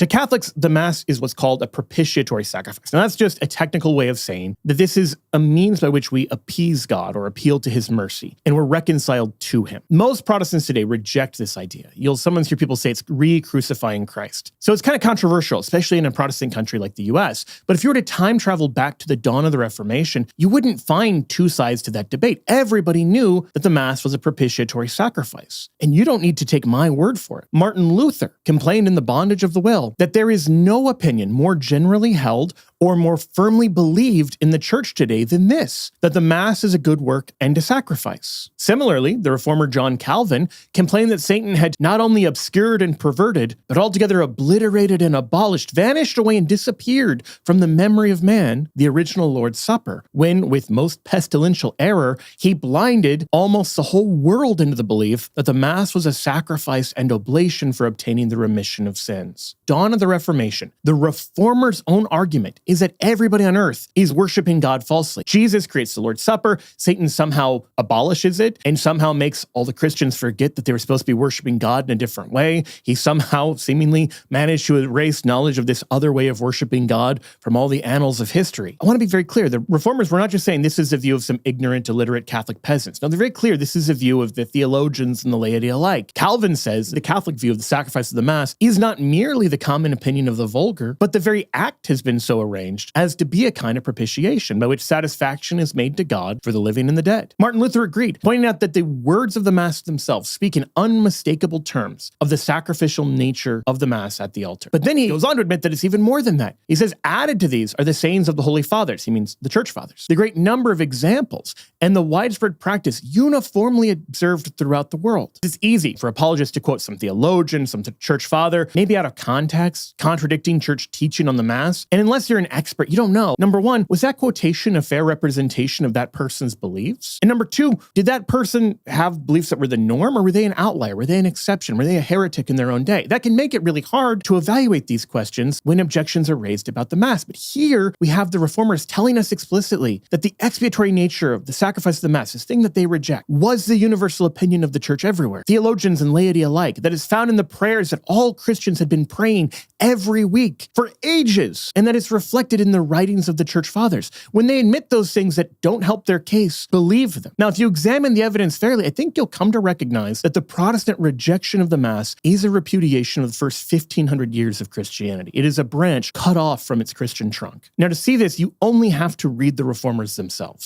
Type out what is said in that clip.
To Catholics, the Mass is what's called a propitiatory sacrifice. Now, that's just a technical way of saying that this is a means by which we appease God or appeal to his mercy, and we're reconciled to him. Most Protestants today reject this idea. You'll sometimes hear people say it's re-crucifying Christ. So it's kind of controversial, especially in a Protestant country like the US. But if you were to time travel back to the dawn of the Reformation, you wouldn't find two sides to that debate. Everybody knew that the Mass was a propitiatory sacrifice. And you don't need to take my word for it. Martin Luther complained in The Bondage of the Will that there is no opinion more generally held or more firmly believed in the church today than this, that the Mass is a good work and a sacrifice. Similarly, the reformer John Calvin complained that Satan had not only obscured and perverted, but altogether obliterated and abolished, vanished away and disappeared from the memory of man, the original Lord's Supper, when, with most pestilential error, he blinded almost the whole world into the belief that the Mass was a sacrifice and oblation for obtaining the remission of sins. Dawn of the Reformation, the reformer's own argument is that everybody on earth is worshiping God falsely. Jesus creates the Lord's Supper, Satan somehow abolishes it, and somehow makes all the Christians forget that they were supposed to be worshiping God in a different way. He somehow seemingly managed to erase knowledge of this other way of worshiping God from all the annals of history. I want to be very clear, the reformers were not just saying this is the view of some ignorant, illiterate Catholic peasants. No, they're very clear this is a view of the theologians and the laity alike. Calvin says the Catholic view of the sacrifice of the Mass is not merely the common opinion of the vulgar, but the very act has been so arranged as to be a kind of propitiation by which satisfaction is made to God for the living and the dead. Martin Luther agreed, pointing out that the words of the Mass themselves speak in unmistakable terms of the sacrificial nature of the Mass at the altar. But then he goes on to admit that it's even more than that. He says, added to these are the sayings of the Holy Fathers. He means the Church Fathers. The great number of examples and the widespread practice uniformly observed throughout the world. It's easy for apologists to quote some theologian, some church father, maybe out of context, contradicting church teaching on the Mass. And unless you're an expert, you don't know. Number one, was that quotation a fair representation of that person's beliefs? And number two, did that person have beliefs that were the norm, or were they an outlier? Were they an exception? Were they a heretic in their own day? That can make it really hard to evaluate these questions when objections are raised about the Mass. But here we have the reformers telling us explicitly that the expiatory nature of the sacrifice of the Mass, this thing that they reject, was the universal opinion of the church everywhere, theologians and laity alike, that is found in the prayers that all Christians had been praying every week for ages, and that it's reflected in the writings of the church fathers. When they admit those things that don't help their case, believe them. Now, if you examine the evidence fairly, I think you'll come to recognize that the Protestant rejection of the Mass is a repudiation of the first 1,500 years of Christianity. It is a branch cut off from its Christian trunk. Now, to see this, you only have to read the reformers themselves.